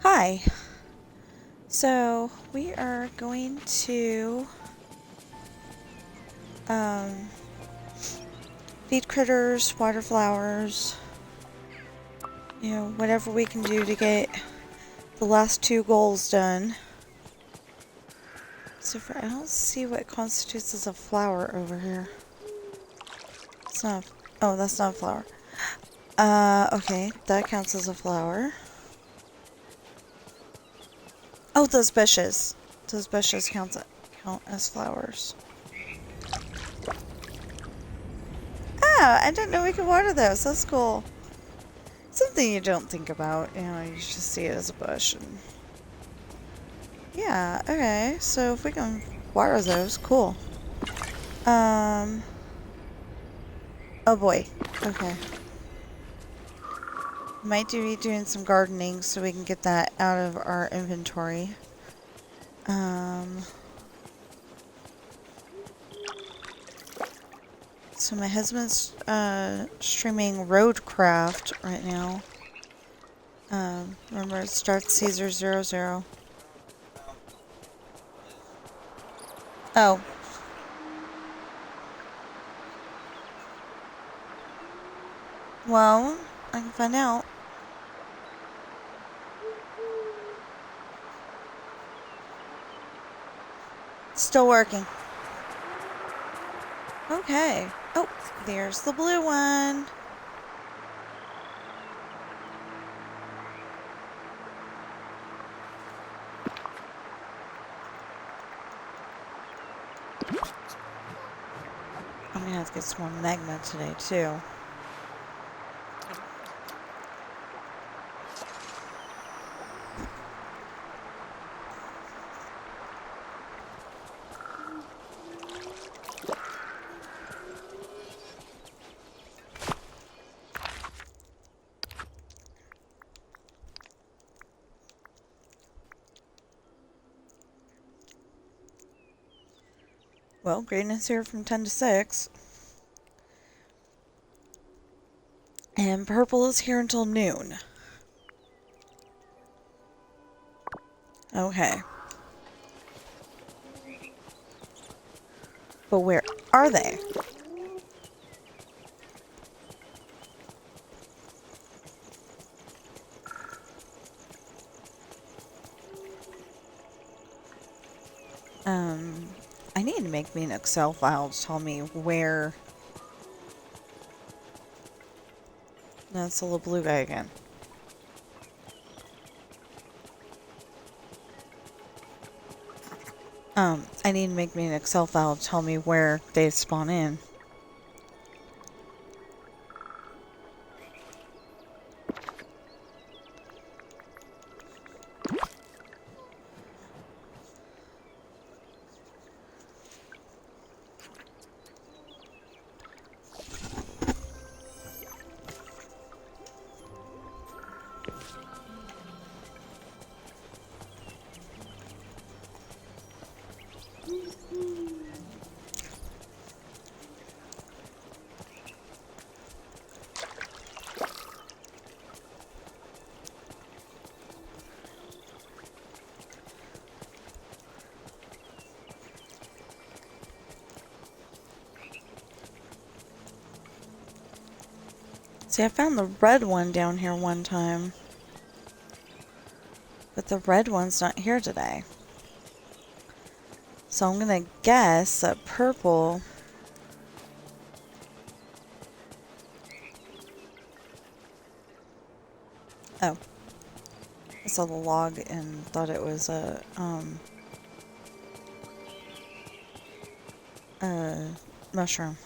Hi. So we are going to um, feed critters, water flowers, whatever we can do to get the last two goals done. I don't see what constitutes as a flower over here. It's not. Oh, that's not a flower. Okay, that counts as a flower. Oh, those bushes. Those bushes count as flowers. Ah, I didn't know we could water those. That's cool. Something you don't think about, you just see it as a bush. And yeah, okay, so if we can water those, cool. Oh boy, okay. Might be doing some gardening so we can get that out of our inventory. So my husband's, streaming Roadcraft right now. Remember it starts Caesar00. Oh. Well, I can find out. Still working. Okay. Oh, there's the blue one. I'm gonna have to get some more magma today, too. Well, green is here from 10 to 6. And purple is here until noon. Okay. But where are they? I need to make me an Excel file to tell me where... No, it's the little blue guy again. I need to make me an Excel file to tell me where they spawn in. See, I found the red one down here one time. But the red one's not here today. So I'm gonna guess that purple... Oh. I saw the log and thought it was a mushroom.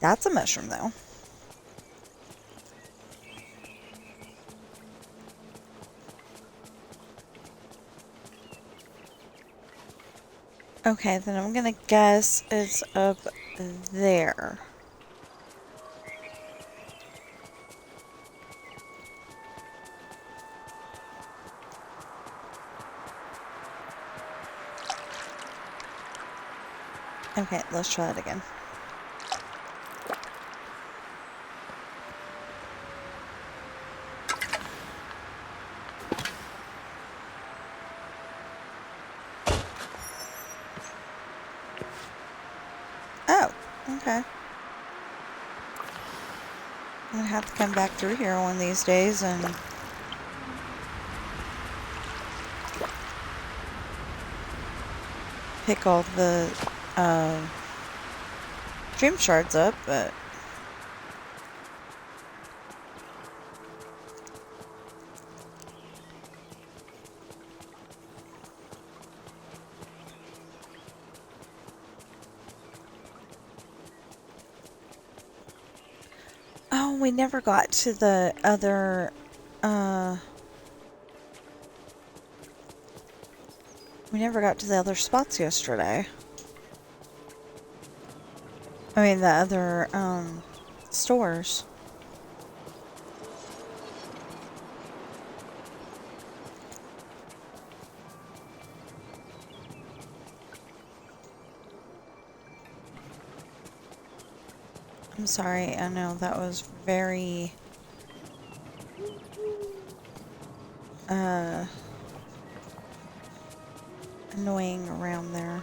That's a mushroom, though. Okay, then I'm gonna guess it's up there. Okay, let's try it again. Okay. I'm gonna have to come back through here one of these days and pick all the dream shards up, but oh, we never got to the other spots yesterday. I mean, the other stores. I'm sorry, I know that was very annoying around there.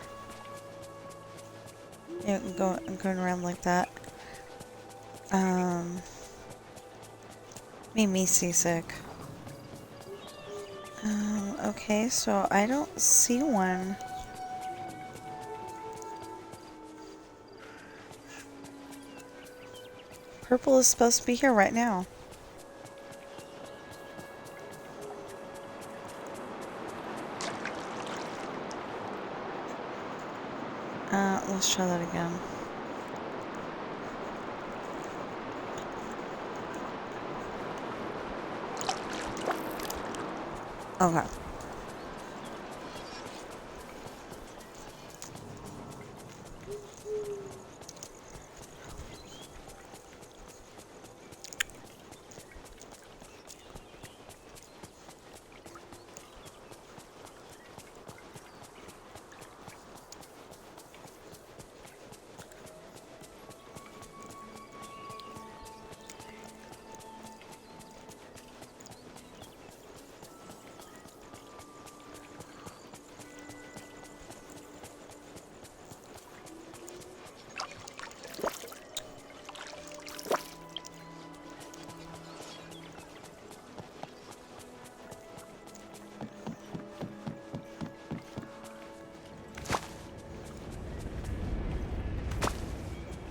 Yeah, going around like that. Made me seasick. Okay, so I don't see one. Purple is supposed to be here right now. Let's try that again. Okay.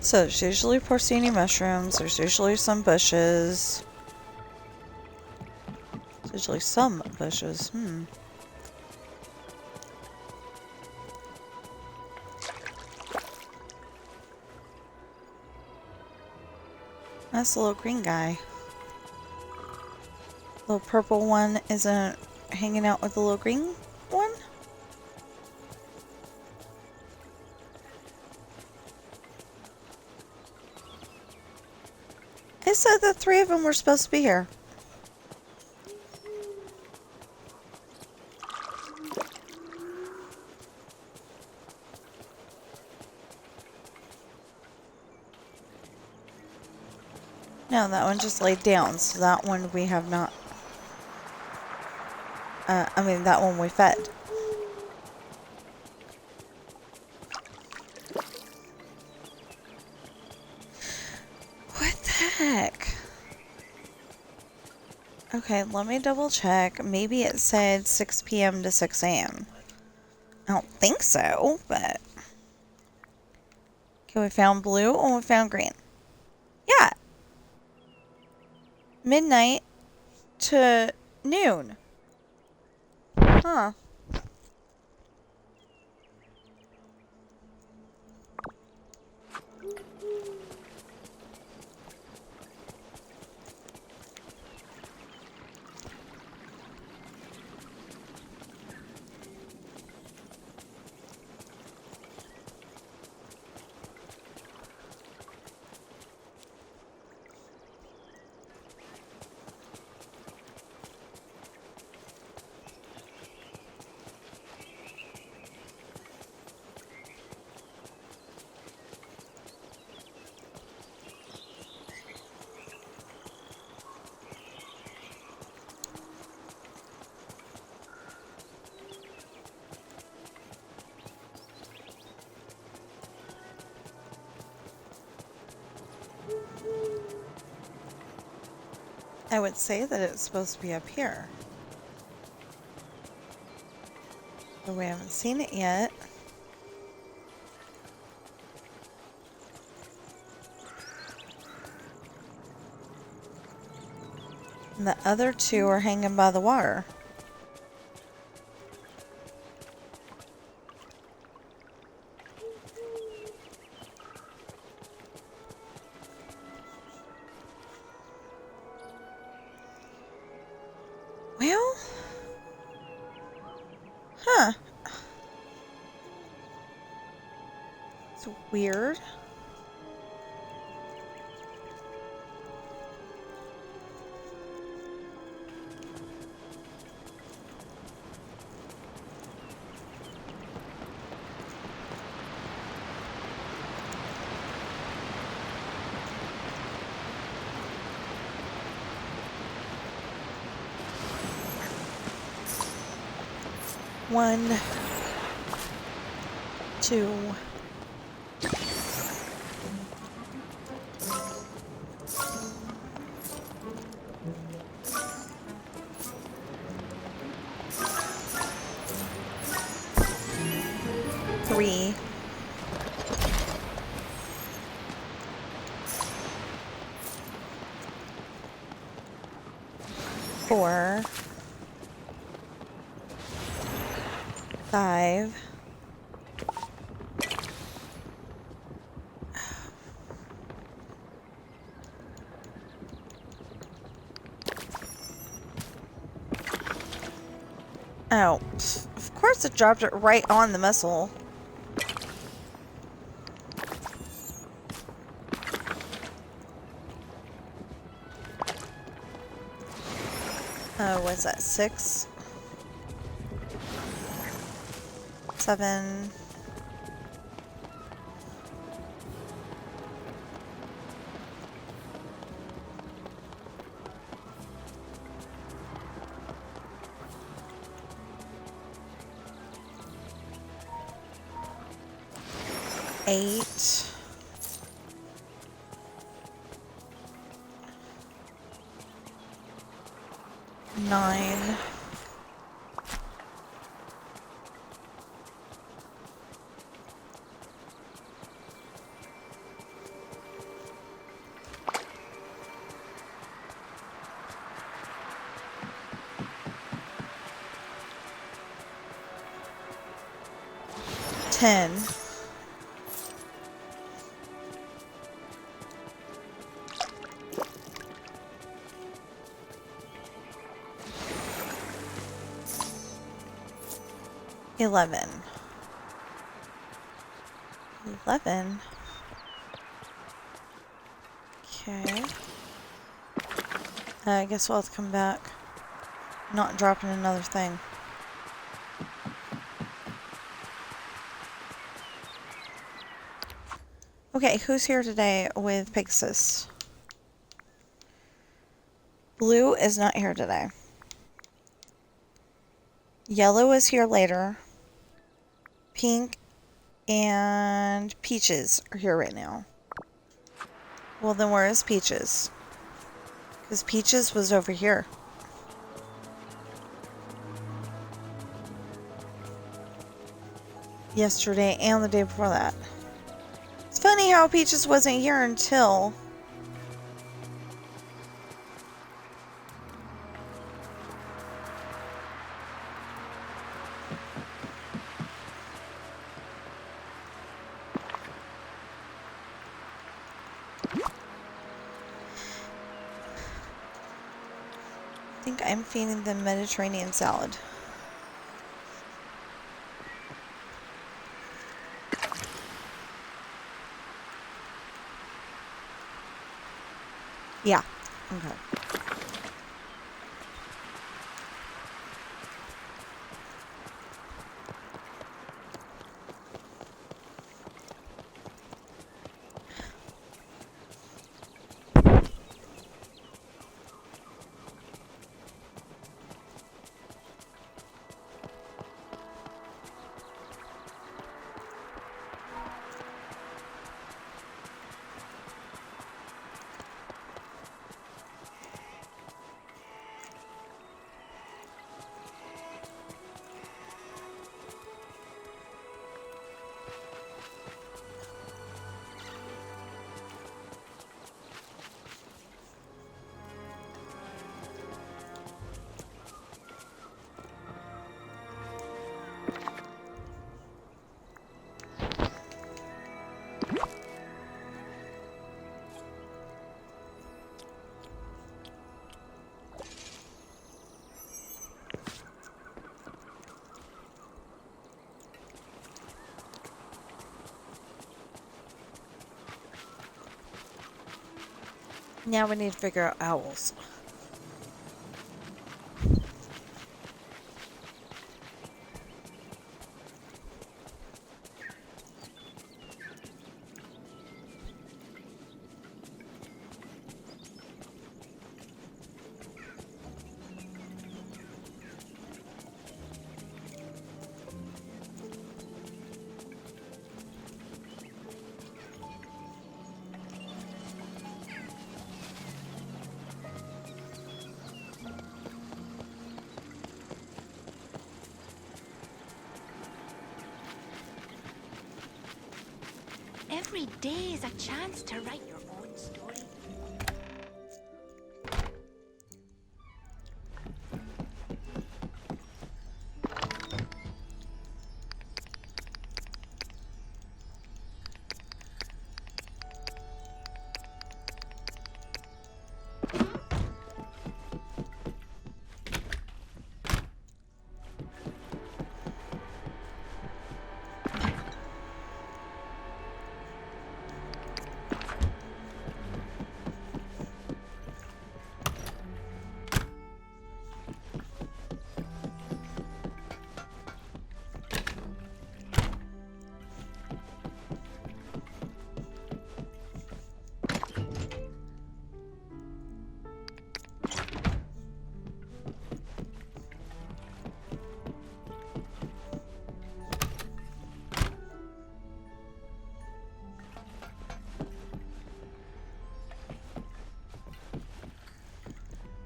So there's usually porcini mushrooms, there's usually some bushes. There's usually some bushes, That's the little green guy. Little purple one isn't hanging out with the little green one? It said the three of them were supposed to be here. No, that one just laid down, so that one we have not... I mean, that one we fed. What the heck? Okay, let me double check. Maybe it said 6 p.m. to 6 a.m. I don't think so, but... Okay, we found blue and we found green. Yeah. Midnight to noon. Huh. I would say that it's supposed to be up here. But we haven't seen it yet. And the other two are hanging by the water. Well, huh. It's weird. One, two, three, four, five, oh, of course it dropped it right on the missile. What's that, 6? 7. 8. 9. 10. 11. 11. Okay. I guess we'll have to come back. Not dropping another thing. Okay, who's here today with Pegasus? Blue is not here today. Yellow is here later. Pink and Peaches are here right now. Well, then where is Peaches? Because Peaches was over here. Yesterday and the day before that. It's funny how Peaches wasn't here until... I think I'm feeding them Mediterranean salad. Yeah. Okay. Now we need to figure out owls. Every day is a chance to write your own story.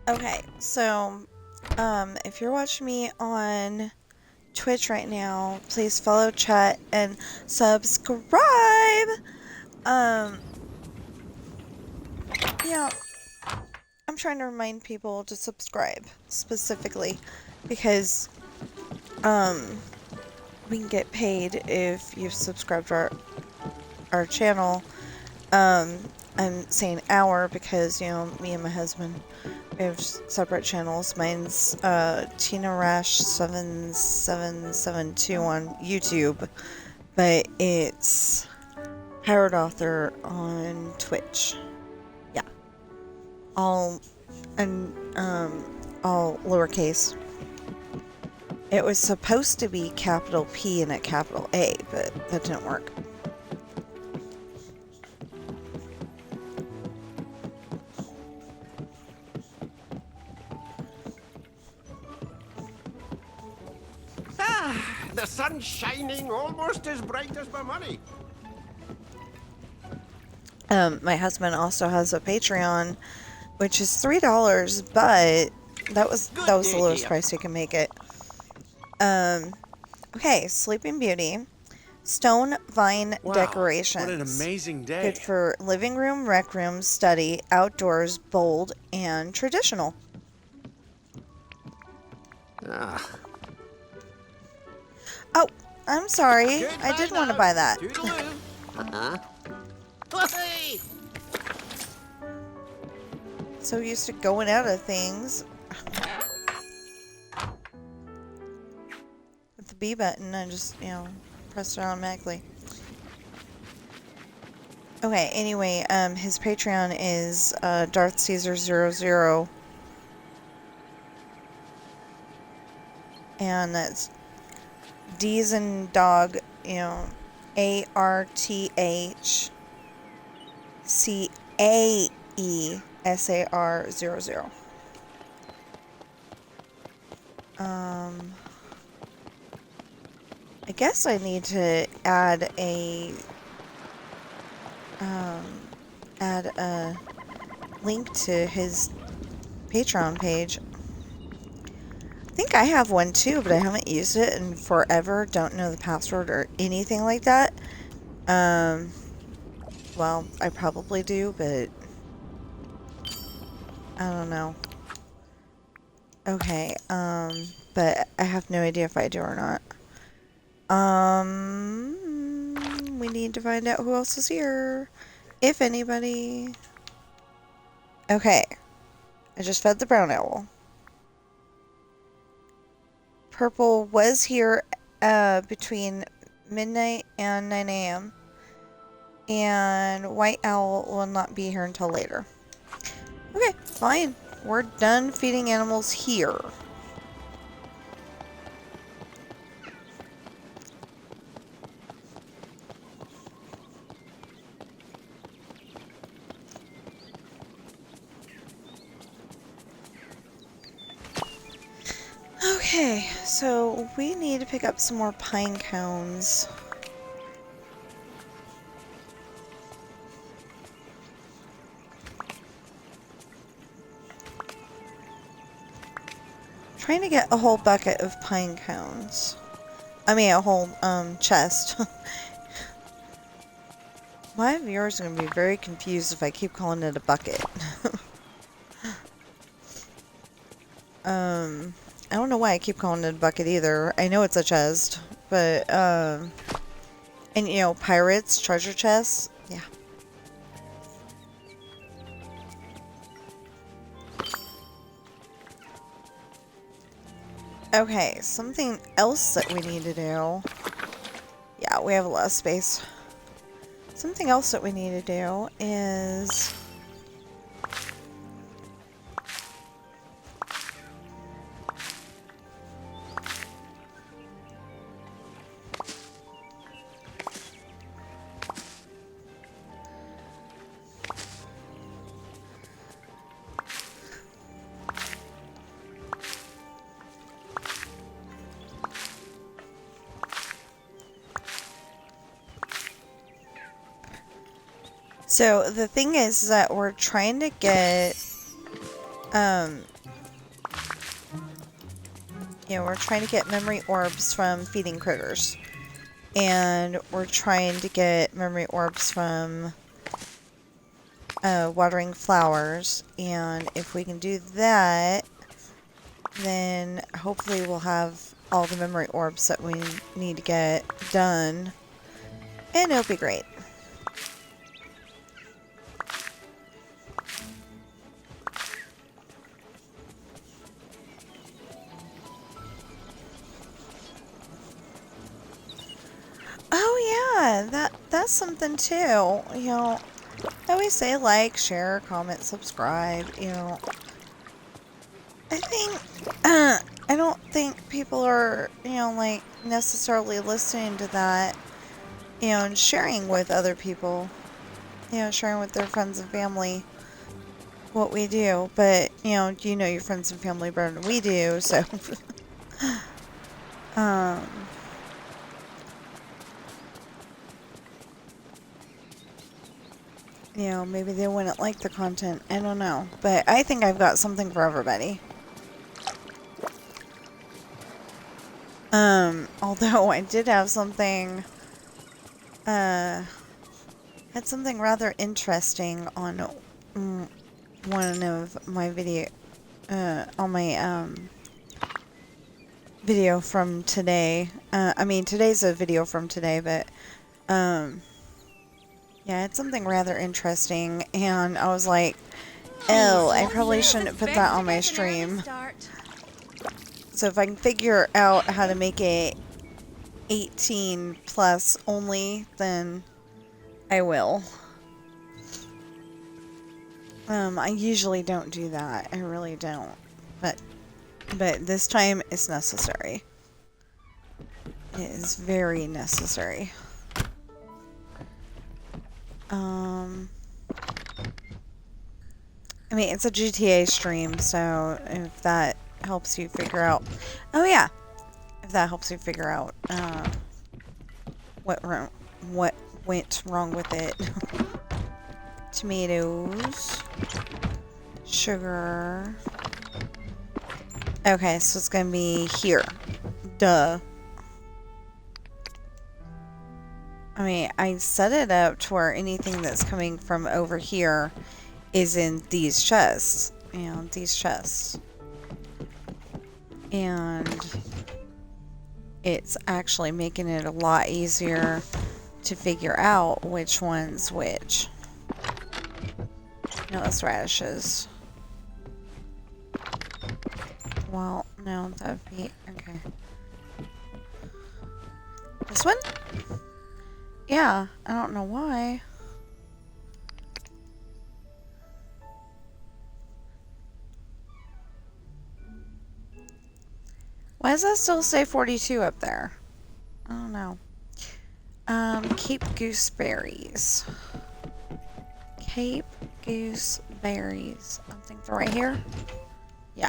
Okay, so if you're watching me on Twitch right now, please follow, chat, and subscribe. Yeah, I'm trying to remind people to subscribe specifically because we can get paid if you've subscribed to our channel. I'm saying our because, you know, me and my husband, we have separate channels. Mine's Tina Rash 77772 on YouTube, but it's Howard Author on Twitch. Yeah, all all lowercase. It was supposed to be capital P and a capital A, but that didn't work. The sun's shining almost as bright as my money. My husband also has a Patreon, which is $3, but that was the lowest price he can make it. Okay, Sleeping Beauty, stone vine decorations. What an amazing day! Good for living room, rec room, study, outdoors, bold, and traditional. Oh, I'm sorry. I did want to buy that. So used to going out of things. With the B button, I just, you know, pressed it automatically. Okay, anyway, his Patreon is Darth Caesar 00. And that's D's and dog, you know, ARTHCAESAR00. I guess I need to add a link to his Patreon page. I think I have one too, but I haven't used it in forever. Don't know the password or anything like that. Well, I probably do, but I don't know. Okay, but I have no idea if I do or not. We need to find out who else is here. If anybody. Okay. I just fed the brown owl. Purple was here between midnight and 9 a.m. And white owl will not be here until later. Okay, fine. We're done feeding animals here. Okay, so we need to pick up some more pine cones. Trying to get a whole bucket of pine cones. I mean, a whole, chest. My viewers are going to be very confused if I keep calling it a bucket. I don't know why I keep calling it a bucket either. I know it's a chest, but, and you know, pirates, treasure chests, yeah. Okay, something else that we need to do. Yeah, we have a lot of space. Something else that we need to do is... So, the thing is that we're trying to get, you know, we're trying to get memory orbs from feeding critters. And we're trying to get memory orbs from, watering flowers. And if we can do that, then hopefully we'll have all the memory orbs that we need to get done. And it'll be great. Oh yeah, that's something too. You know, I always say like, share, comment, subscribe, you know. I think I don't think people are, you know, like necessarily listening to that, you know, and sharing with other people. You know, sharing with their friends and family what we do. But, you know your friends and family better than we do, so um you know, maybe they wouldn't like the content. I don't know. But I think I've got something for everybody. Although I did have something, had something rather interesting on one of my on my, video from today. I mean, today's a video from today, but, yeah, it's something rather interesting, and I was like, oh, I probably shouldn't put that on my stream. So if I can figure out how to make it 18 plus only, then I will. I usually don't do that. I really don't. But this time it's necessary. It is very necessary. I mean, it's a GTA stream, so if that helps you figure out... Oh, yeah. If that helps you figure out what went wrong with it. Tomatoes. Sugar. Okay, so it's going to be here. Duh. I mean, I set it up to where anything that's coming from over here is in these chests. You know, these chests. And it's actually making it a lot easier to figure out which one's which. No, it's radishes. Well, no, that would be... Okay. This one? Yeah, I don't know why. Why does that still say 42 up there? I don't know. Cape gooseberries. Cape gooseberries. I think they're right here. Yeah.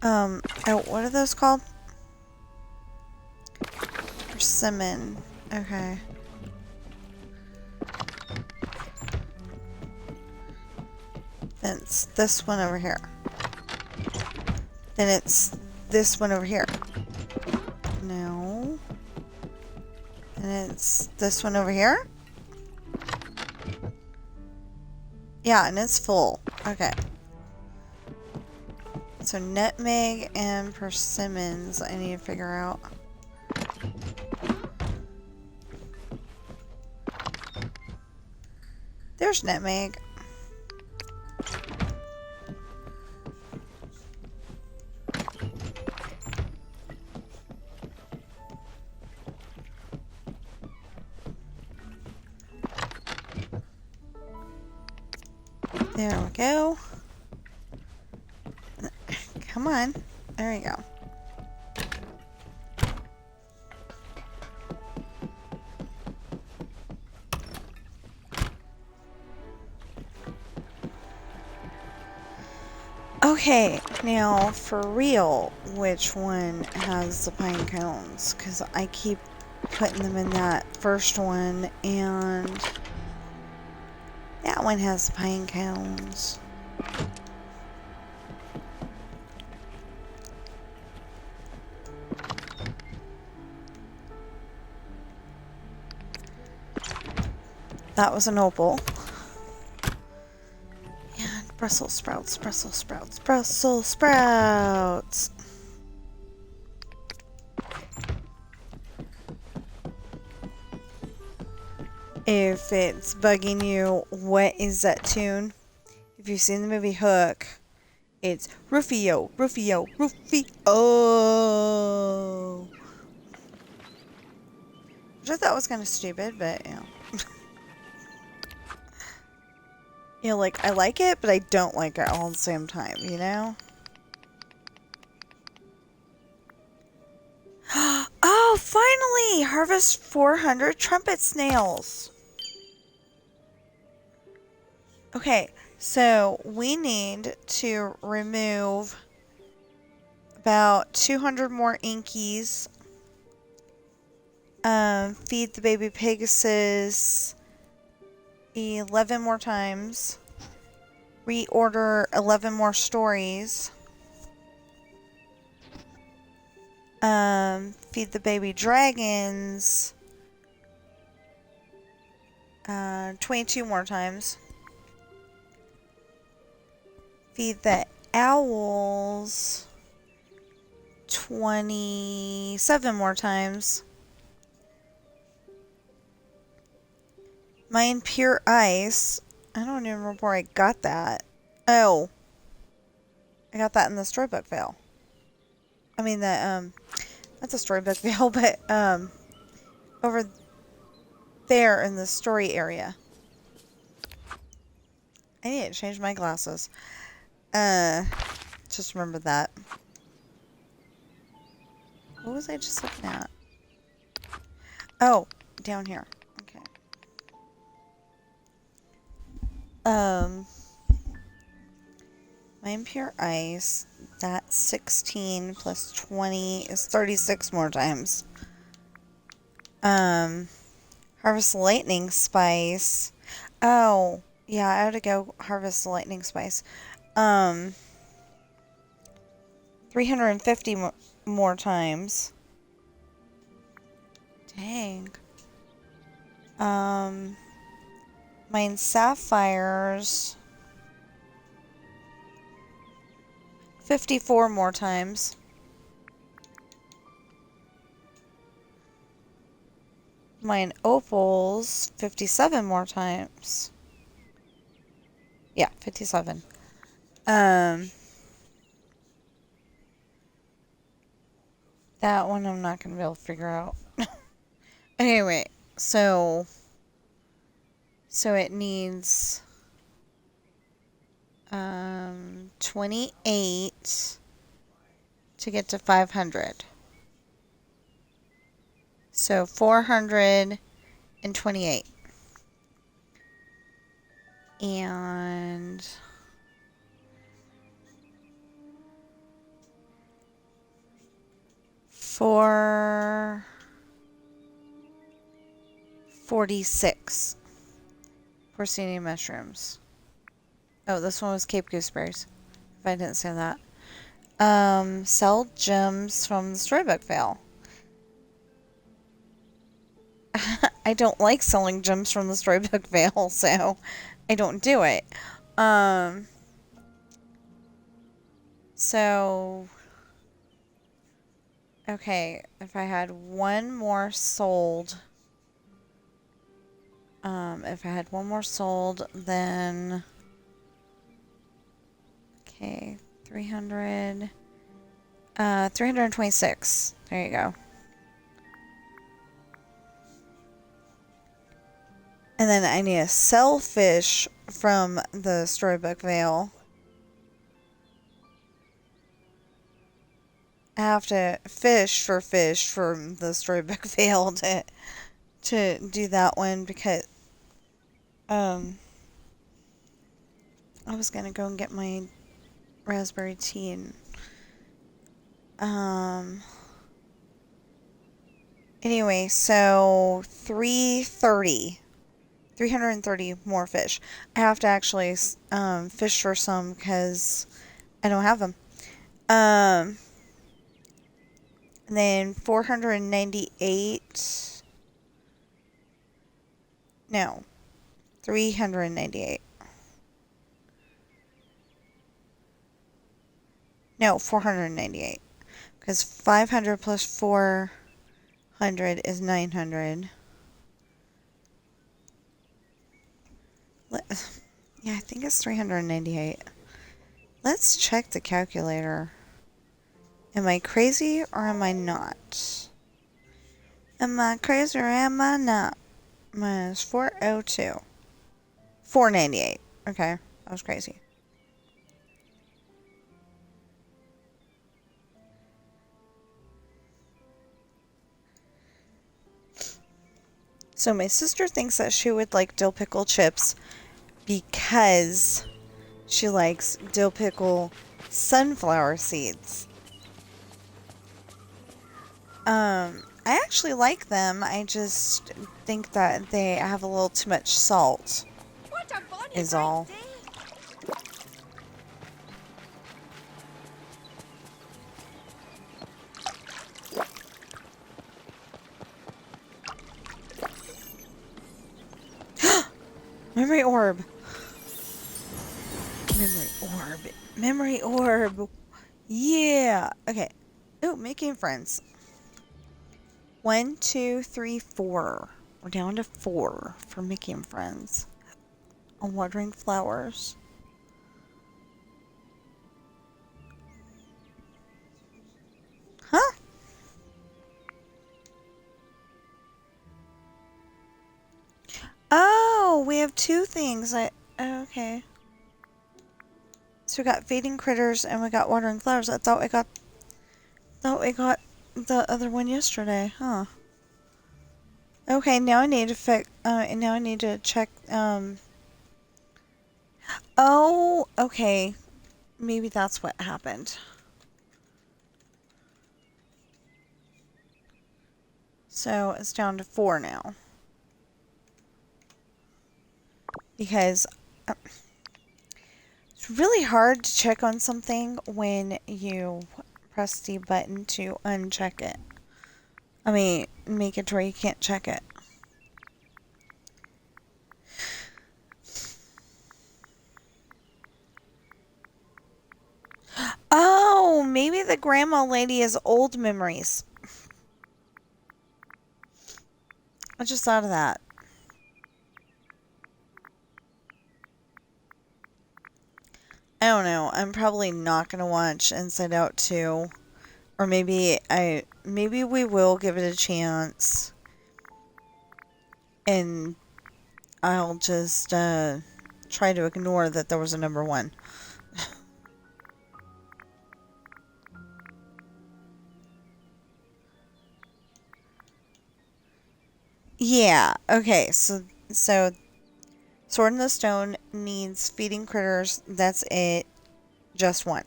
Oh, what are those called? Persimmon. Okay. Then it's this one over here. Then it's this one over here. No. And it's this one over here? Yeah, and it's full. Okay. So nutmeg and persimmons I need to figure out. There's nutmeg. There we go. Come on. There we go. Okay, now for real, which one has the pine cones? Because I keep putting them in that first one, and that one has the pine cones. That was an opal. And Brussels sprouts, Brussels sprouts, Brussels sprouts. If it's bugging you, what is that tune? If you've seen the movie Hook, it's Rufio, Rufio, Rufio. Which I thought was kind of stupid, but you know. You know, like, I like it, but I don't like it all at the same time, you know? Oh, finally! Harvest 400 trumpet snails! Okay, so we need to remove about 200 more inkies. Feed the baby Pegasus 11 more times. Reorder 11 more stories. Feed the baby dragons 22 more times. Feed the owls 27 more times. Mine pure ice. I don't even remember where I got that. Oh. I got that in the storybook veil. I mean the not the storybook veil, but over there in the story area. I need to change my glasses. Just remember that. What was I just looking at? Oh, down here. Okay. My impure ice, that's 16 plus 20 is 36 more times. Harvest lightning spice. Oh, yeah, I had to go harvest the lightning spice. 350 more times. Dang. Mine sapphires 54 more times. Mine opals 57 more times. Yeah, 57. That one I'm not gonna be able to figure out. Anyway, so it needs 28 to get to 500. So 428. And for 46 porcini mushrooms. Oh, this one was Cape Gooseberries. If I didn't say that. Sell gems from the storybook veil. I don't like selling gems from the storybook veil, so I don't do it. So, okay, if I had one more sold, then, okay, 326. There you go. And then I need to sell fish from the storybook veil. I have to fish from the storybook veil to do that one because I was gonna go and get my raspberry tea and anyway, so 330 more fish. I have to actually fish for some because I don't have them. And then 498. No, 398. No, 498. Because 500 plus 400 is 900. Yeah, I think it's 398. Let's check the calculator. Am I crazy or am I not? Am I crazy or am I not? Minus 402. 498. Okay, I was crazy. So my sister thinks that she would like dill pickle chips because she likes dill pickle sunflower seeds. I actually like them. I just think that they have a little too much salt. What a bonny Is all. bright day. Memory orb. Memory orb. Memory orb. Yeah. Okay. Oh, making friends. 1, 2, 3, 4. We're down to 4 for making friends. I'm watering flowers. Huh? Oh, we have 2 things. Okay. So we got feeding critters and we got watering flowers. I thought we got the other one yesterday, huh? Okay, now I need to now I need to check oh, okay. Maybe that's what happened. So it's down to 4 now. Because it's really hard to check on something when you press the button to uncheck it. I mean, make it to where you can't check it. Oh, maybe the grandma lady is old memories. I just thought of that. I don't know. I'm probably not going to watch Inside Out 2. Or maybe we will give it a chance. And I'll just try to ignore that there was a number 1. Yeah, okay, so Sword in the Stone needs feeding critters. That's it. Just one.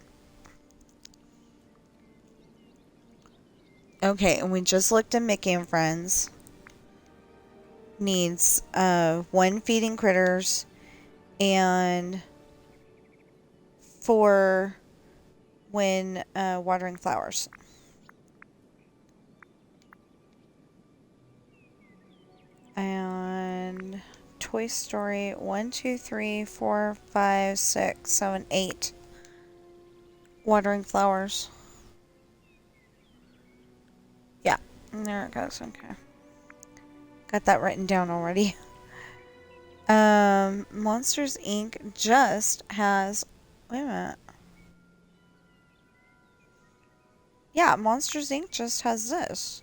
Okay, and we just looked at Mickey and Friends. Needs one feeding critters and 4 when watering flowers. And Toy Story 1, 2, 3, 4, 5, 6, 7, 8 watering flowers. Yeah, there it goes. Okay. Got that written down already. Monsters Inc. just has... Wait a minute. Yeah, Monsters Inc. just has this.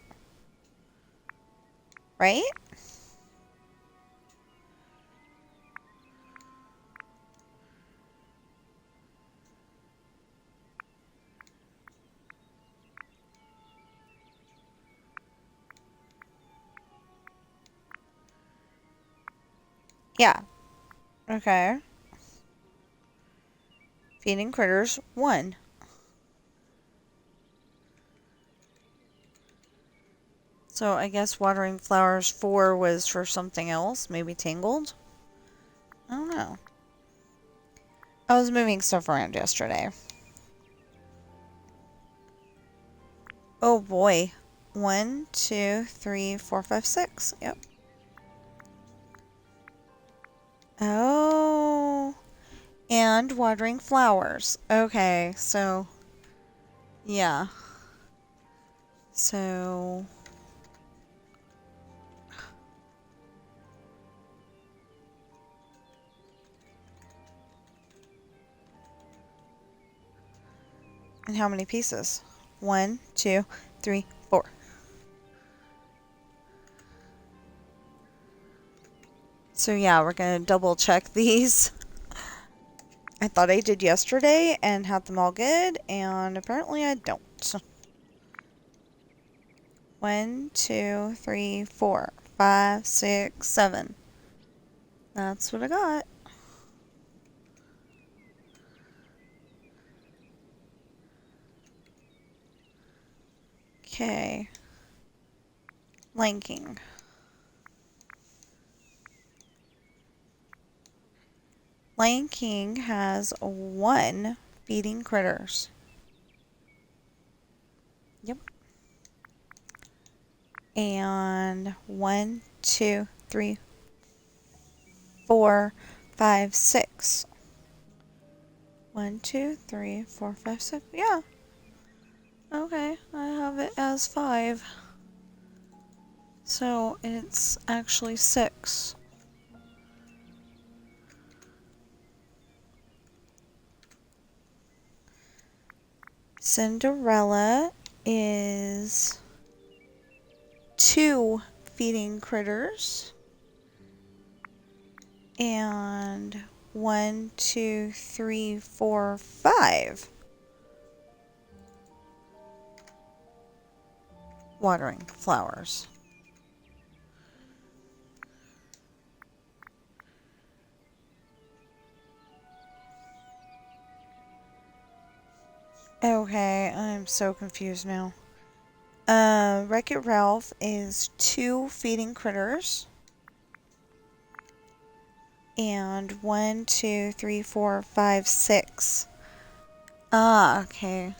Right? Yeah. Okay. Feeding critters, 1. So I guess watering flowers 4 was for something else. Maybe Tangled? I don't know. I was moving stuff around yesterday. Oh boy. 1, 2, 3, 4, 5, 6. Yep. Oh. And watering flowers. Okay, so... Yeah. So... And how many pieces? 1, 2, 3, 4. So yeah, we're gonna double check these. I thought I did yesterday and had them all good, and apparently I don't. 1, 2, 3, 4, 5, 6, 7. That's what I got. Okay. Lion King. Lion King has 1 feeding critters. Yep. And 1, 2, 3, 4, 5, 6. 1, 2, 3, 4, 5, 6. Yeah. Okay, I have it as 5. So it's actually 6. Cinderella is 2 feeding critters. And 1, 2, 3, 4, 5 watering flowers. Okay, I'm so confused now. Wreck-It Ralph is 2 feeding critters. And 1, 2, 3, 4, 5, 6. Ah, okay.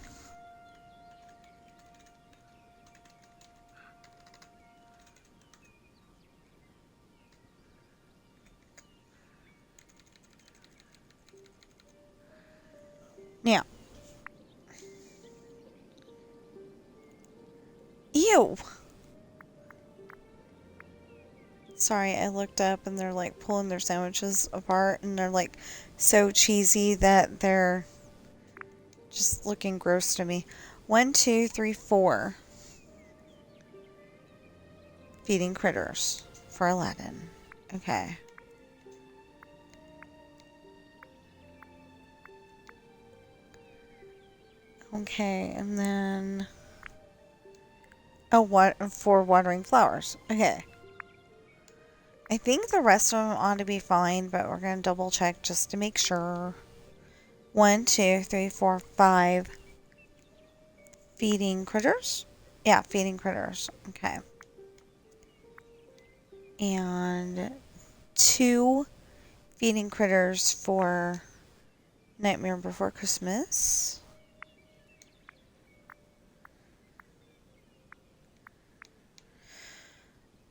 Now. Ew! Sorry, I looked up and they're like pulling their sandwiches apart and they're like so cheesy that they're just looking gross to me. 1, 2, 3, 4 feeding critters for Aladdin. Okay. Okay, and then... Oh, what? For watering flowers. Okay. I think the rest of them ought to be fine, but we're going to double check just to make sure. 1, 2, 3, 4, 5 feeding critters. Yeah, feeding critters. Okay. And 2 feeding critters for Nightmare Before Christmas.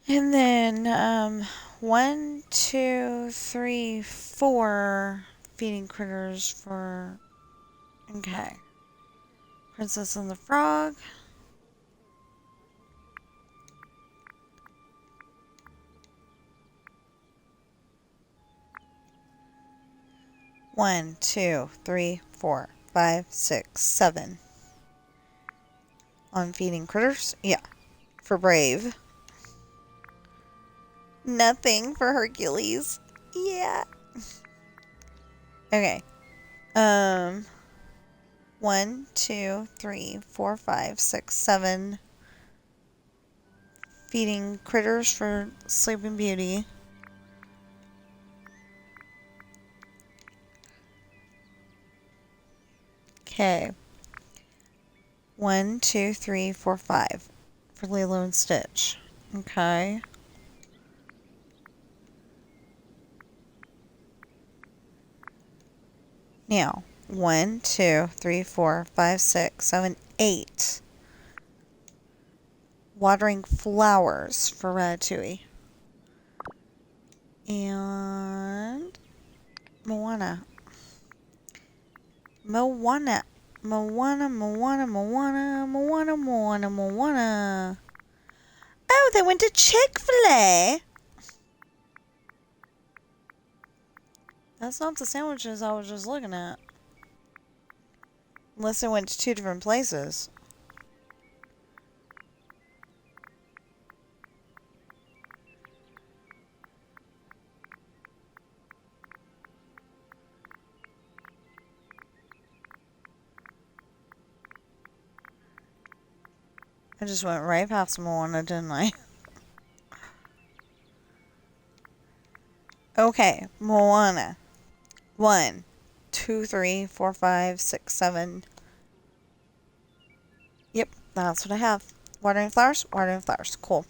And then 1, 2, 3, 4 feeding critters for, okay, Princess and the Frog. One, 2, 3, 4, 5, 6, 7 on feeding critters. Yeah, for Brave. Nothing for Hercules. Yeah. Okay. 1, 2, 3, 4, 5, 6, 7 feeding critters for Sleeping Beauty. Okay. 1, 2, 3, 4, 5 for Lilo and Stitch. Okay. Now, 1, 2, 3, 4, 5, 6, 7, 8 watering flowers for Ratatouille. And Moana. Moana. Moana, Moana, Moana, Moana, Moana, Moana. Oh, they went to Chick-fil-A. That's not the sandwiches I was just looking at. Unless they went to 2 different places. I just went right past Moana, didn't I? Okay, Moana. 1, 2, 3, 4, 5, 6, 7. Yep, that's what I have. Watering flowers, watering flowers. Cool.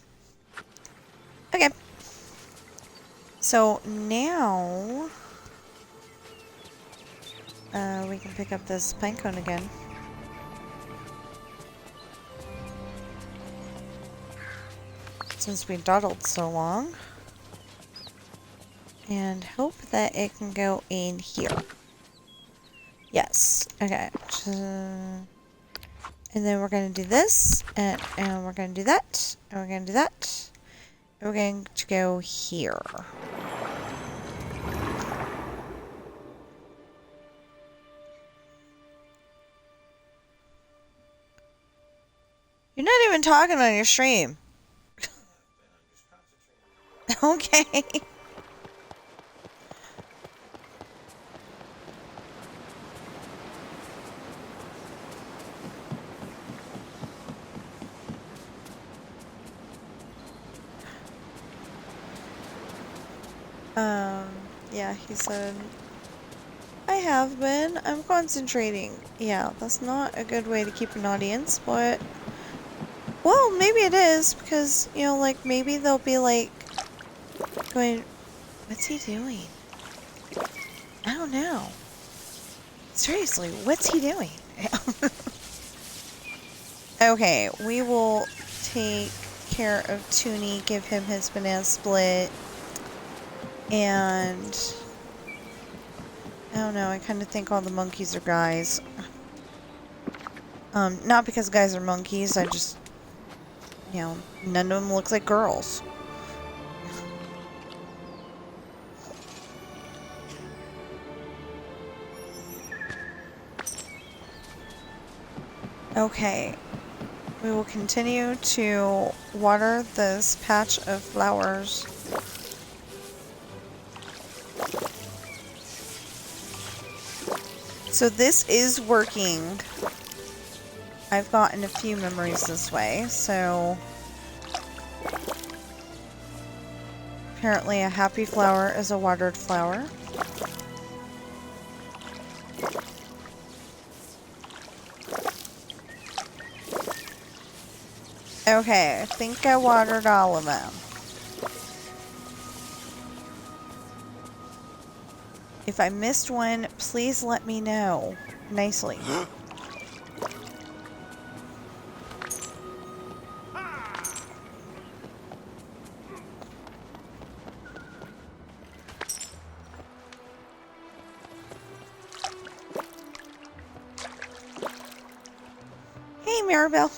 Okay. So now we can pick up this pine cone again. Since we dawdled so long. And hope that it can go in here. Yes. Okay. And then we're going to do this. And we're going to do that. And we're going to do that. And we're going to go here. You're not even talking on your stream. Okay. Yeah, he said, I have been. I'm concentrating. Yeah, that's not a good way to keep an audience, but... Well, maybe it is, because, you know, like, maybe they'll be, like, going... What's he doing? I don't know. Seriously, what's he doing? Okay, we will take care of Toonie, give him his banana split, and... I don't know, I kind of think all the monkeys are guys. Not because guys are monkeys, I just... You know, none of them look like girls. Okay. We will continue to water this patch of flowers. So this is working. I've gotten a few memories this way, so... Apparently a happy flower is a watered flower. Okay, I think I watered all of them. If I missed one, please let me know nicely. Hey, Maribel.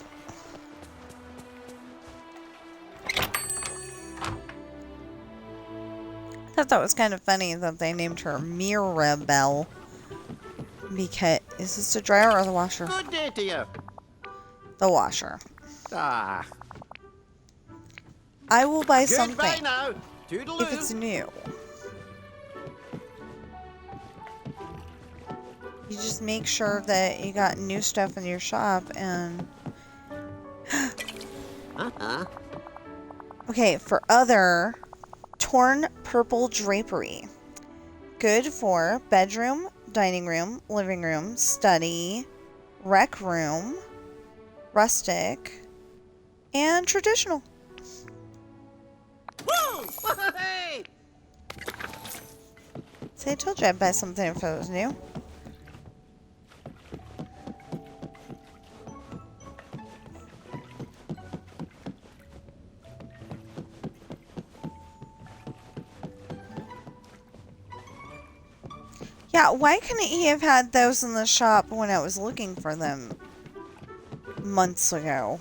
I thought that was kind of funny that they named her Mirabelle. Because is this the dryer or the washer? Good day to you. The washer. Ah. I will buy Goodbye something now. Toodaloo. if it's new. You just make sure that you got new stuff in your shop and... Okay, for other, torn purple drapery. Good for bedroom, dining room, living room, study, rec room, rustic, and traditional. Woo! Hey! See, I told you I'd buy something if it was new. Yeah, why couldn't he have had those in the shop when I was looking for them months ago?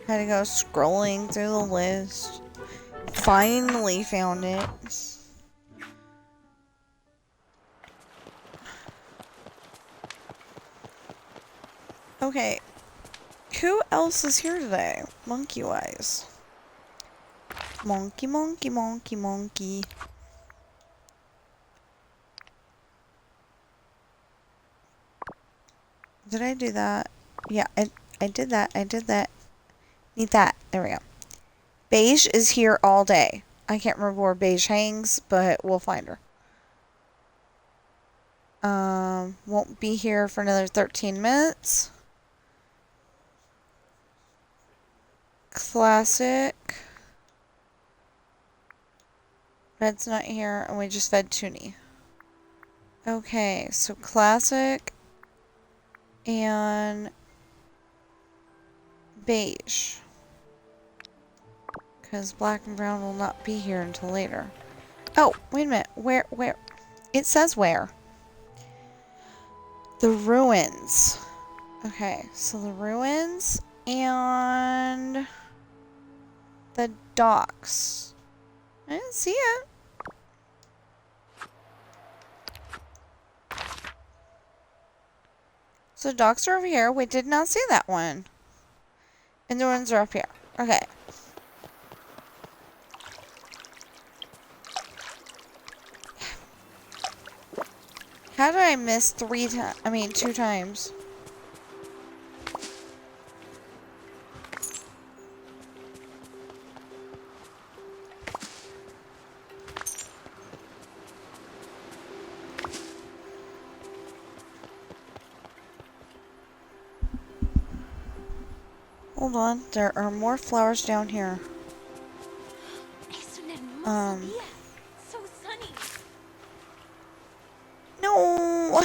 Had to go scrolling through the list. Finally found it. Okay. Who else is here today? Monkey-wise. Monkey, monkey, monkey, monkey. Did I do that? Yeah, I did that. I did that. Need that. There we go. Beige is here all day. I can't remember where Beige hangs, but we'll find her. Won't be here for another 13 minutes. Classic. Red's not here, and we just fed Toonie. Okay, so classic and beige. Because black and brown will not be here until later. Oh, wait a minute. Where? It says where. The ruins. Okay, so the ruins and the docks. I didn't see it. So docks are over here. We did not see that one. And the ruins are up here. Okay. How did I miss 2 times? Hold on, there are more flowers down here. So sunny. No!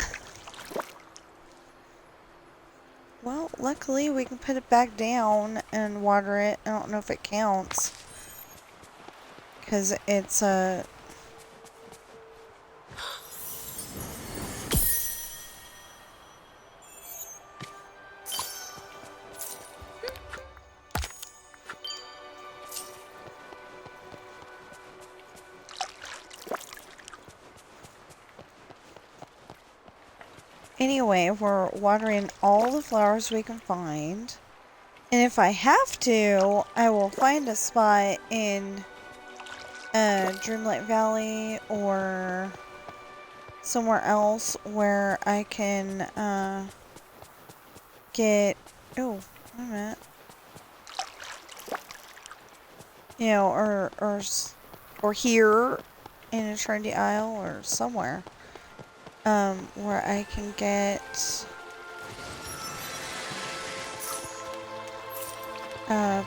Well, luckily we can put it back down and water it. I don't know if it counts. Because it's a... Anyway, we're watering all the flowers we can find. And if I have to, I will find a spot in Dreamlight Valley or somewhere else where I can get. Oh, wait a minute. You know, or here in a trendy aisle or somewhere where I can get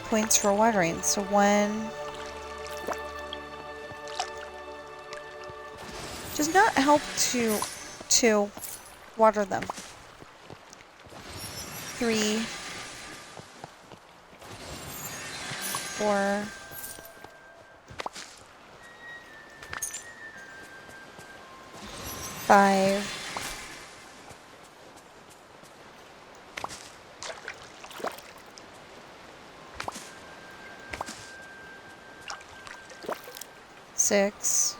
points for watering. So one does not help to water them. 3, 4, 5, 6,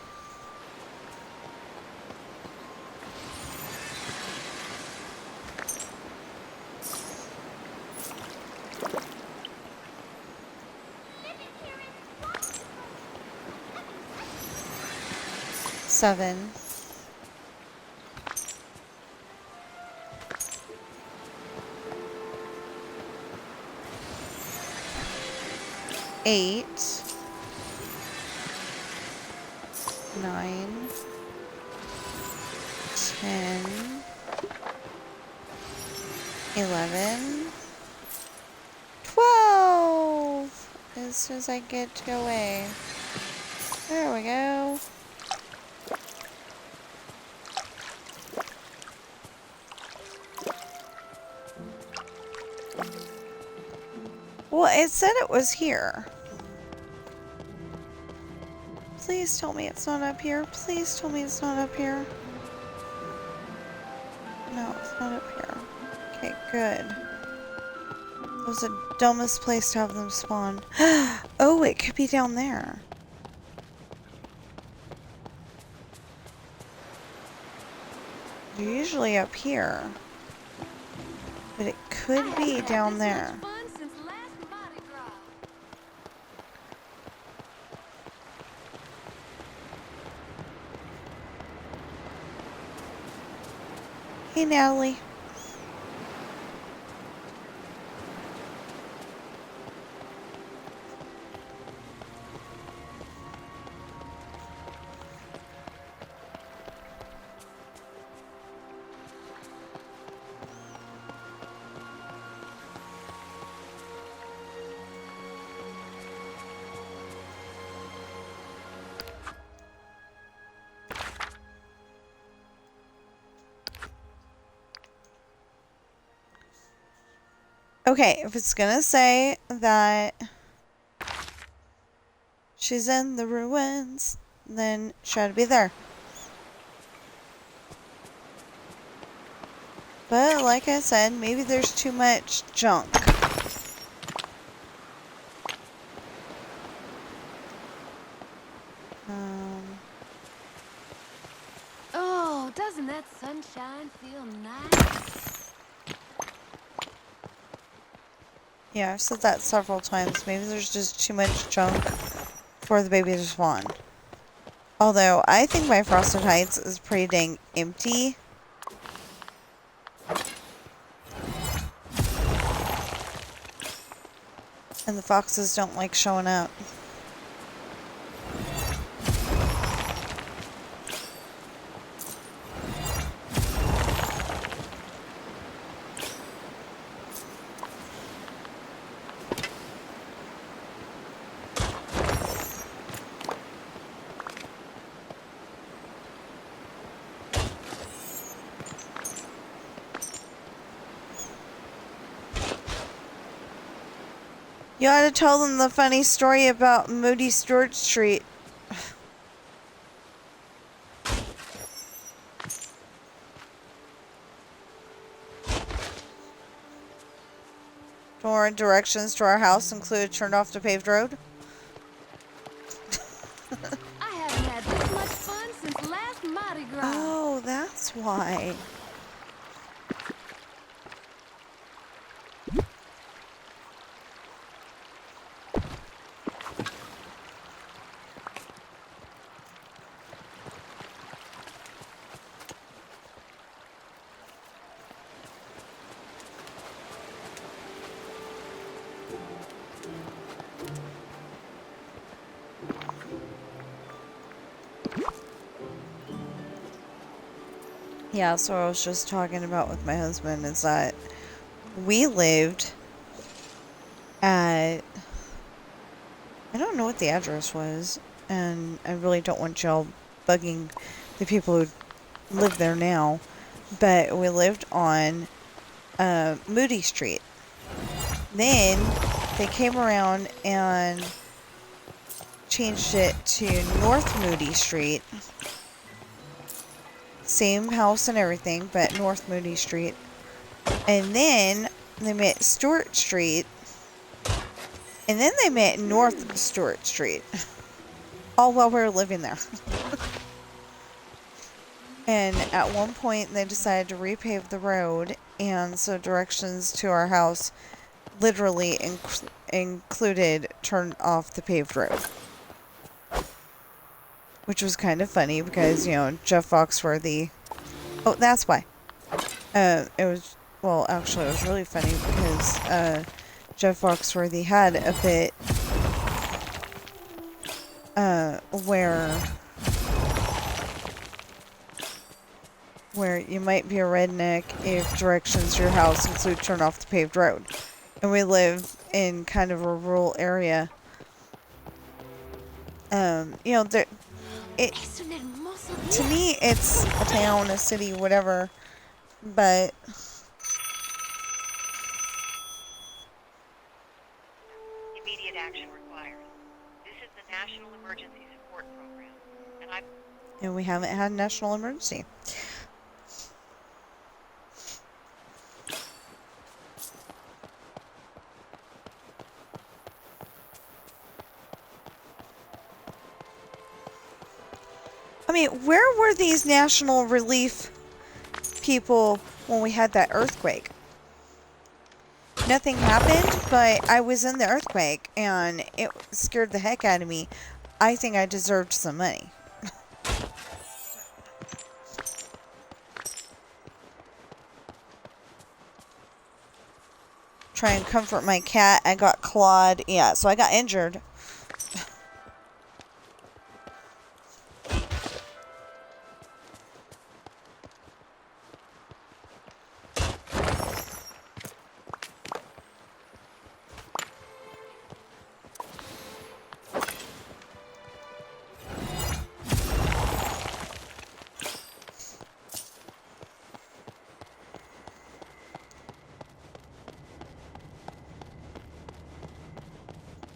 7, 8, 9, 10, 11, 12. As soon as I get to go away. There we go. Well, it said it was here. Please tell me it's not up here. Please tell me it's not up here. No, it's not up here. Okay, good. It was the dumbest place to have them spawn. Oh, it could be down there. They're usually up here. But it could be down there. Hey, Natalie. Okay, if it's gonna say that she's in the ruins, then she ought to be there. But like I said, maybe there's too much junk. Oh, doesn't that sunshine feel nice? Yeah, I've said that several times. Maybe there's just too much junk for the baby to spawn. Although, I think my Frosted Heights is pretty dang empty. And the foxes don't like showing up. You ought to tell them the funny story about Moody Stewart Street. More directions to our house include turned off the paved road. I haven't had this much fun since last Mardi Gras. Oh, that's why. Yeah, so I was just talking about with my husband is that we lived at, I don't know what the address was, and I really don't want y'all bugging the people who live there now, but we lived on Moody Street. Then they came around and changed it to North Moody Street. Same house and everything, but North Moody Street. And then they met Stewart Street. And then they met North Stewart Street. All while we were living there. And at one point they decided to repave the road. And so directions to our house literally included turn off the paved road. Which was kind of funny because, you know, Jeff Foxworthy... Oh, that's why. It was... Well, actually, it was really funny because Jeff Foxworthy had a bit where you might be a redneck if directions to your house include turn off the paved road. And we live in kind of a rural area. You know, to me, it's a town, a city, whatever, but immediate action required. This is the National Emergency Support Program, and we haven't had a national emergency. I mean, where were these national relief people when we had that earthquake? Nothing happened, but I was in the earthquake, and it scared the heck out of me. I think I deserved some money. Try and comfort my cat. I got clawed. Yeah, so I got injured.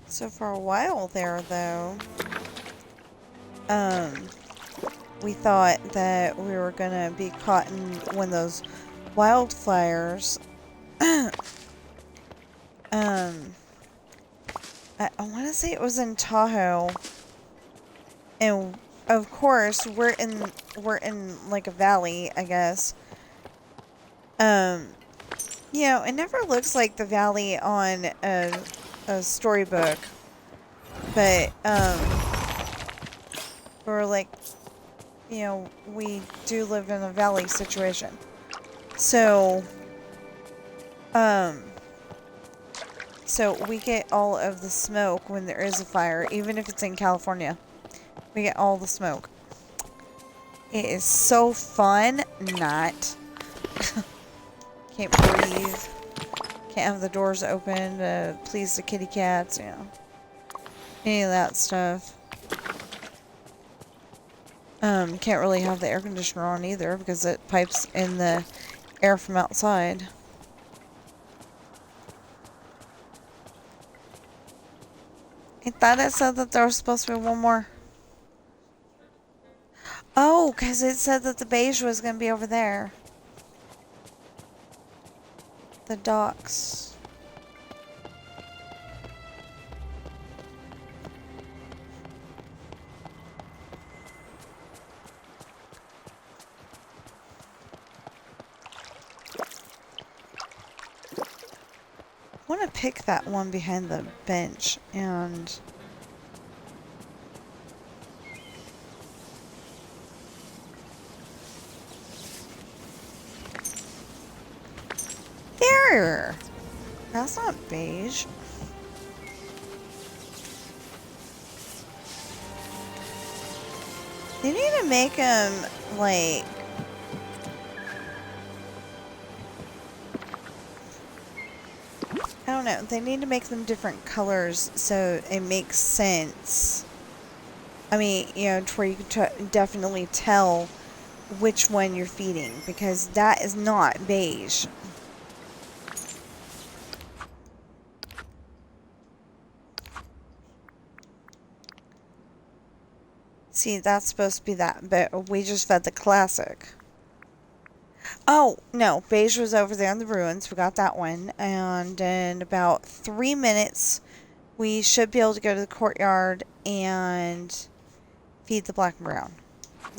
So for a while there, though, we thought that we were gonna be caught in one of those wildfires. I want to say it was in Tahoe, and of course we're in like a valley, I guess. You know, it never looks like the valley on a storybook, but we're like, you know, we do live in a valley situation, so so we get all of the smoke when there is a fire, even if it's in California. We get all the smoke. It is so fun. Not. Can't breathe. Can't have the doors open to please the kitty cats, you know. Any of that stuff. Can't really have the air conditioner on either because it pipes in the air from outside. I thought it said that there was supposed to be one more. Oh, because it said that the beige was going to be over there. The docks. I want to pick that one behind the bench and... There! That's not beige. They need to make them, like, I don't know. They need to make them different colors so it makes sense. I mean, you know, to where you can definitely tell which one you're feeding, because that is not beige. See, that's supposed to be that, but we just fed the classic. Oh, no, beige was over there in the ruins. We got that one. And in about 3 minutes, we should be able to go to the courtyard and feed the black and brown.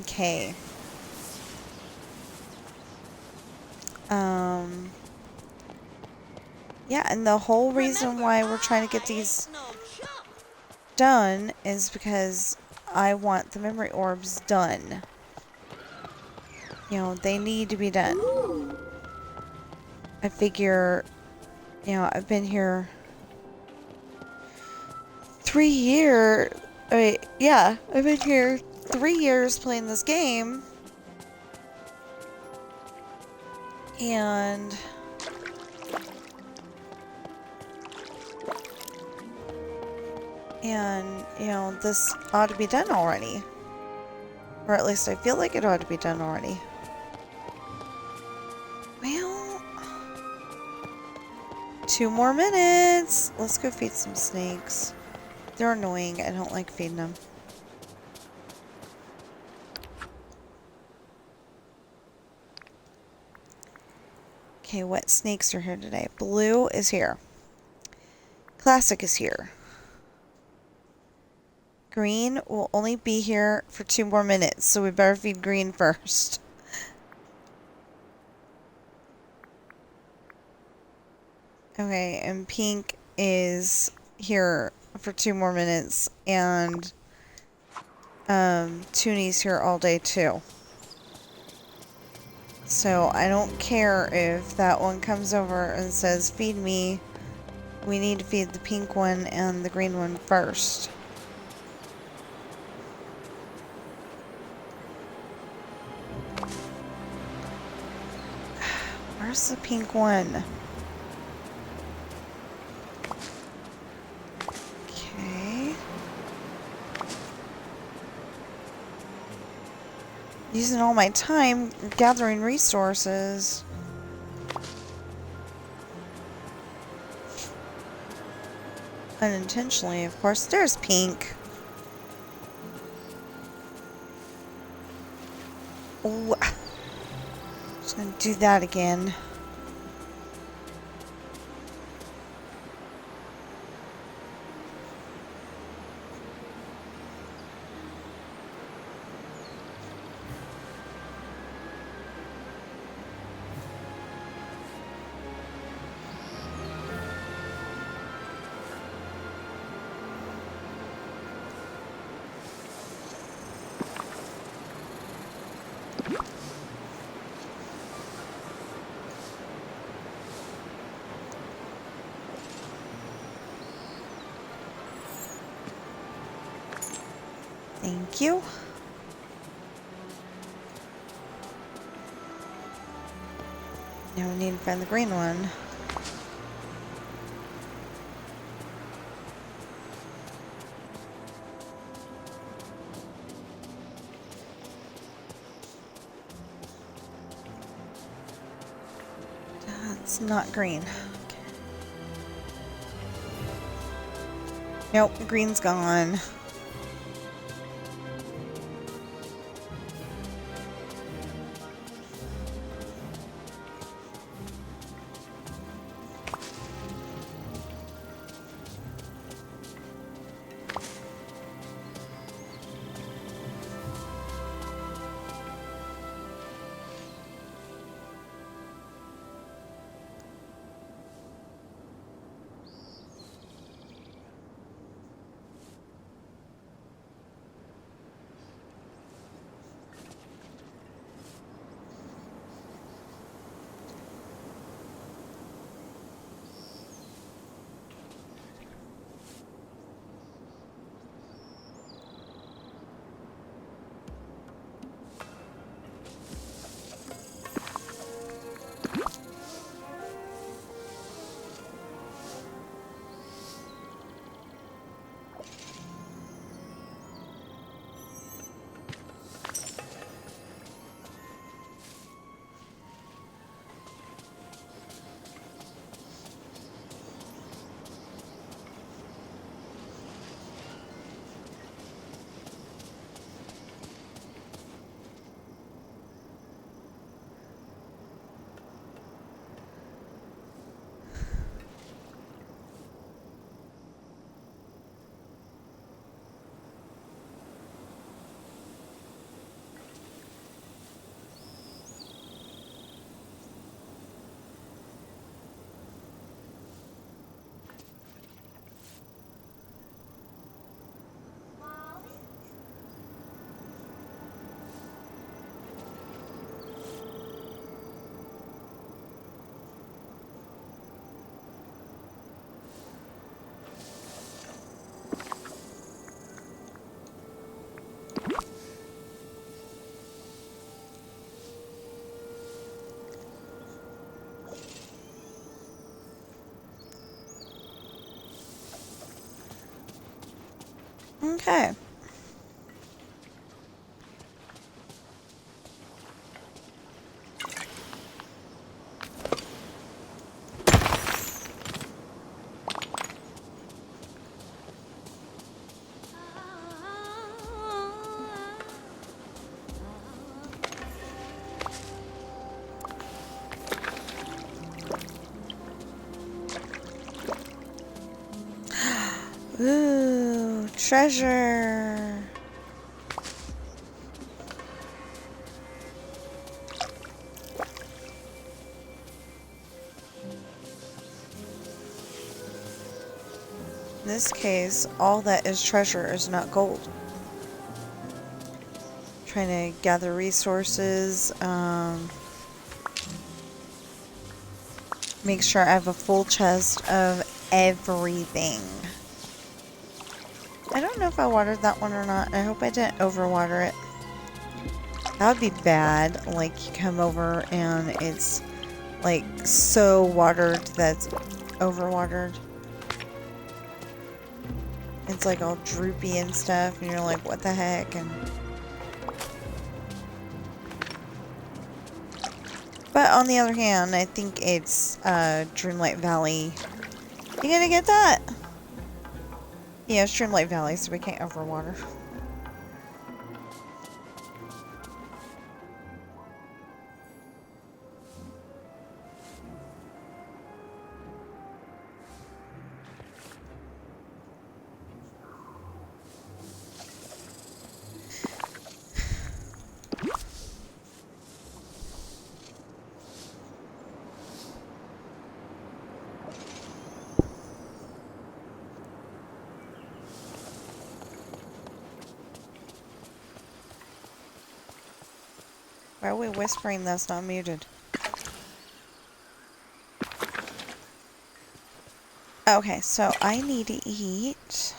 Okay. Yeah, and the whole reason why we're trying to get these done is because I want the memory orbs done. You know, they need to be done. I figure, you know, I've been here 3 years. Yeah, I've been here 3 years playing this game. And you know, this ought to be done already. Or at least I feel like it ought to be done already. Well, 2 more minutes. Let's go feed some snakes. They're annoying. I don't like feeding them. Okay, what snakes are here today? Blue is here. Classic is here. Green will only be here for 2 more minutes, so we better feed green first. Okay, and pink is here for 2 more minutes, and Toonie's here all day too. So I don't care if that one comes over and says, feed me. We need to feed the pink one and the green one first. Where's the pink one? Okay. Using all my time gathering resources. Unintentionally, of course. There's pink. Oh, just gonna do that again. Thank you. Now we need to find the green one. That's not green. Okay. Nope, green's gone. Okay. Ooh, treasure. In this case, all that is treasure is not gold. Trying to gather resources, make sure I have a full chest of everything. I don't know if I watered that one or not. I hope I didn't overwater it. That would be bad. Like, you come over and it's, like, so watered that's overwatered. It's, like, all droopy and stuff, and you're like, what the heck? And but on the other hand, I think it's Dreamlight Valley. You gonna get that? Yeah, it's Dreamlight Valley, so we can't overwater. Why are we whispering that's not muted? Okay, so I need to eat.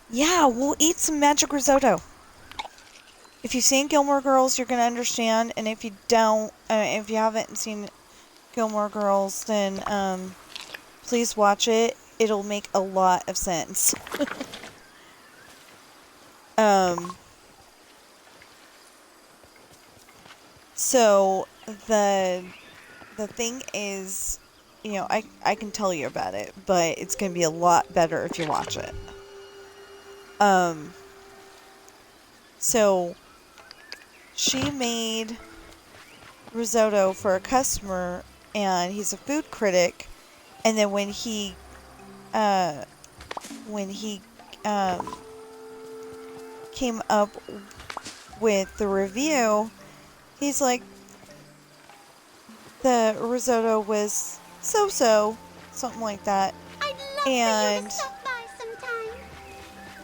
Yeah, we'll eat some magic risotto. If you've seen Gilmore Girls, you're going to understand. And if you don't, if you haven't seen Gilmore Girls, then please watch it. It'll make a lot of sense. So the thing is, you know, I can tell you about it, but it's going to be a lot better if you watch it. So she made risotto for a customer, and he's a food critic, and then when he came up with the review, he's like, the risotto was so-so, something like that. I'd love for you to stop by sometime.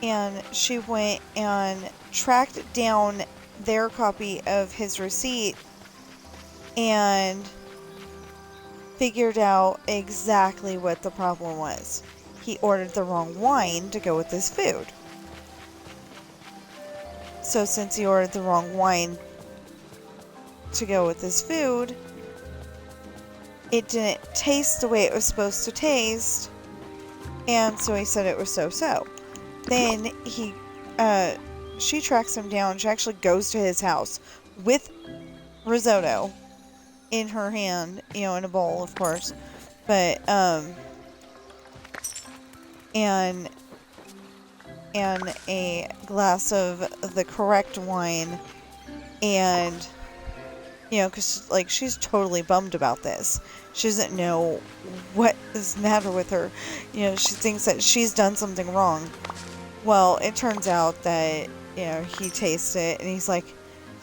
And she went and tracked down their copy of his receipt and figured out exactly what the problem was. He ordered the wrong wine to go with his food. So since he ordered the wrong wine to go with his food, it didn't taste the way it was supposed to taste, and so he said it was so-so. Then she tracks him down. She actually goes to his house with risotto in her hand, you know, in a bowl, of course, but and a glass of the correct wine, and you know, because like she's totally bummed about this. She doesn't know what is the matter with her. You know, she thinks that she's done something wrong. Well, it turns out that, you know, he tastes it and he's like,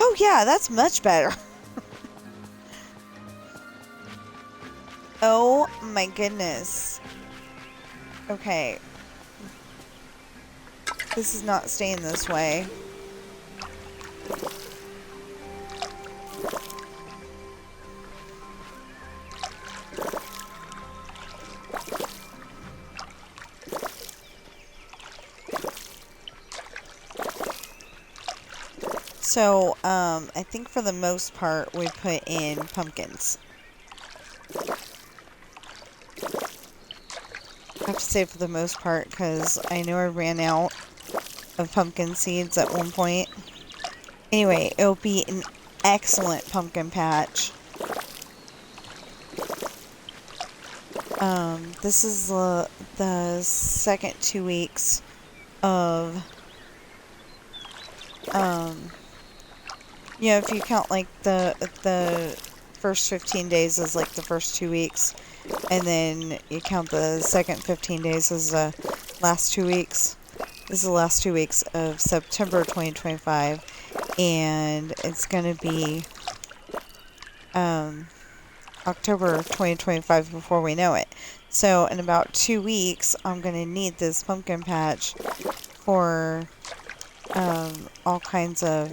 oh yeah, that's much better. Oh my goodness. Okay. This is not staying this way. So, I think for the most part, we put in pumpkins. have to say for the most part, because I know I ran out of pumpkin seeds at one point. Anyway, it'll be an excellent pumpkin patch. This is the second 2 weeks of, you know, if you count like the first 15 days as like the first 2 weeks, and then you count the second 15 days as the last 2 weeks. This is the last 2 weeks of September 2025, and it's going to be October 2025 before we know it. So in about 2 weeks, I'm going to need this pumpkin patch for all kinds of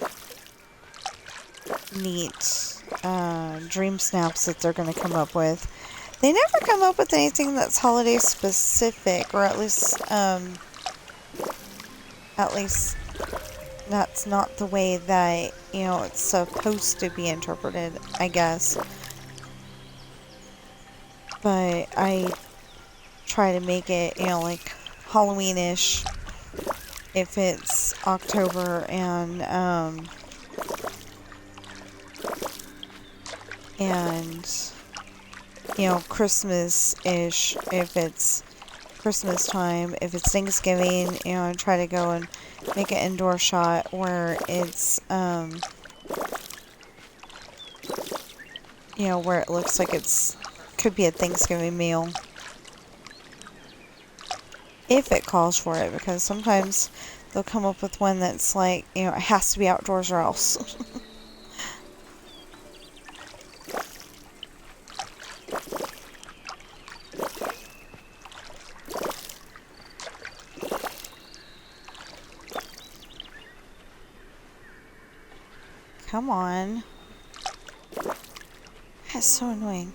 neat dream snaps that they're going to come up with. They never come up with anything that's holiday specific, or at least that's not the way that, you know, it's supposed to be interpreted, I guess. But I try to make it, you know, like Halloween-ish if it's October, and you know, Christmas-ish if it's Christmas time. If it's Thanksgiving, you know, I try to go and make an indoor shot where it's, you know, where it looks like it's could be a Thanksgiving meal. If it calls for it, because sometimes they'll come up with one that's like, you know, it has to be outdoors or else. Come on. That's so annoying.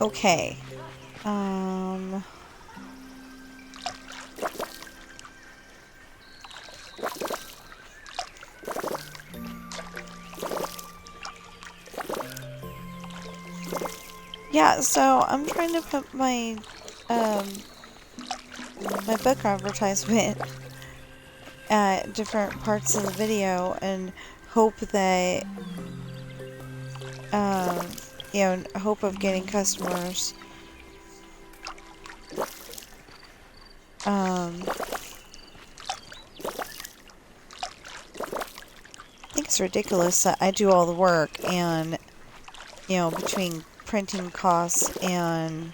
Okay. Yeah, so I'm trying to put my my book advertisement at different parts of the video and hope that you know, hope of getting customers. I think it's ridiculous that I do all the work, and, you know, between printing costs and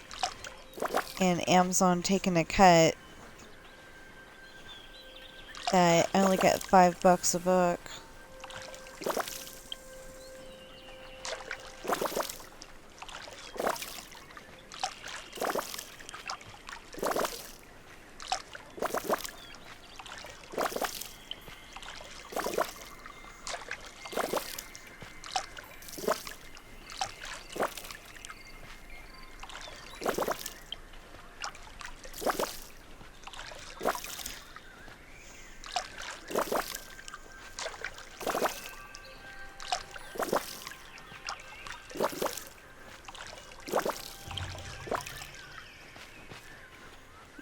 Amazon taking a cut, that I only get $5 a book.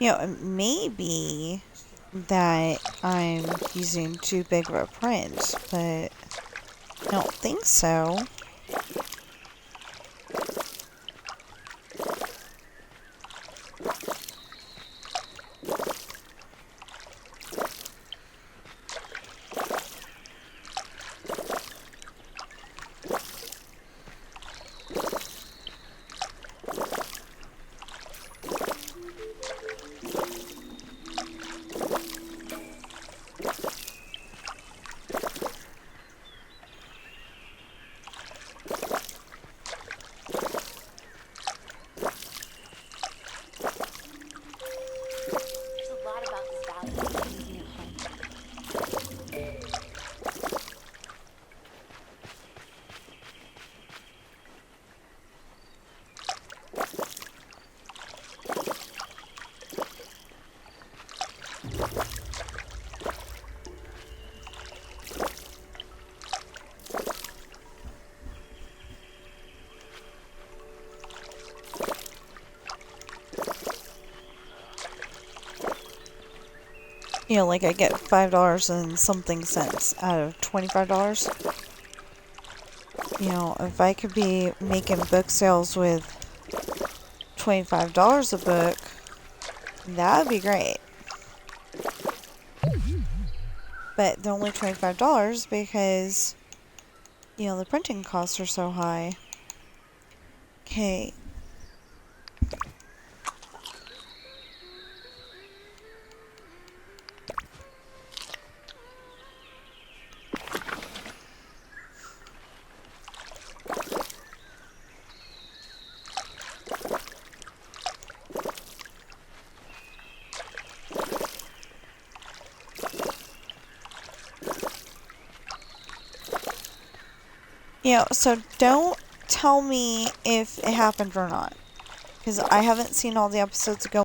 You know, it may be that I'm using too big of a print, but I don't think so. There's a lot about this valley that brings me home. You know, like I get $5 and something cents out of $25. You know, if I could be making book sales with $25 a book, that would be great. But they're only $25 because, you know, the printing costs are so high. Okay. You know, so don't tell me if it happened or not. Because I haven't seen all the episodes go